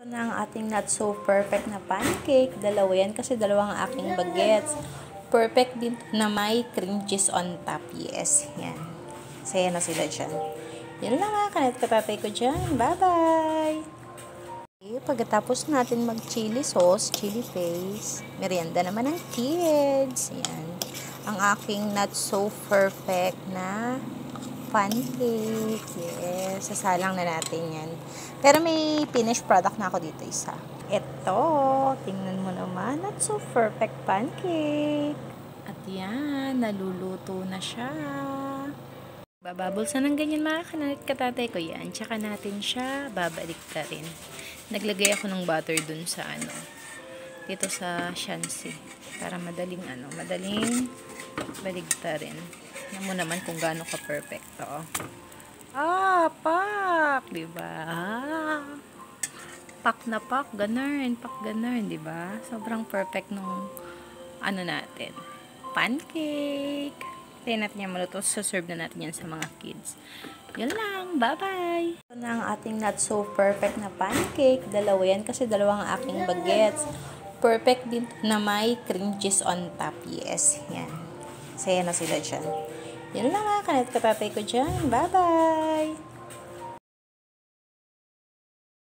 Na ang ating not so perfect na pancake. Dalawa yan kasi dalawa ang aking bagets. Perfect din na may cream cheese on top. Yes, yan. Saya na sila dyan. Yun lang mga kanat katatay ko dyan. Bye-bye! Okay, pagkatapos natin mag-chili sauce, chili paste, merienda naman ng kids. Yan. Ang aking not so perfect na pancake. Yes, sasalang na natin yan. Pero may finished product na ako dito isa. Ito, tingnan mo naman. Not so perfect pancake. At yan, naluluto na siya. Bababulsa ng ganyan mga kanat katatay ko yan. Tsaka natin siya babalik ka rin. Naglagay ako ng butter dun sa dito sa shansi. Para madaling madaling baligtarin. Tingnan mo naman kung gaano ka perfecto. Pak! Diba? Pak na pak, ganun. Pak ganun, diba? Sobrang perfect nung natin. Pancake. Tayo natin yan maluto. Serve na natin yan sa mga kids. Yun lang. Bye-bye! Ito na ang ating not so perfect na pancake. Dalawa yan kasi dalawa ang aking bagets. Perfect din na may cream cheese on top. Yes, yan. Saya na sila dyan. Yun lang mga kanat katatay ko dyan. Bye-bye!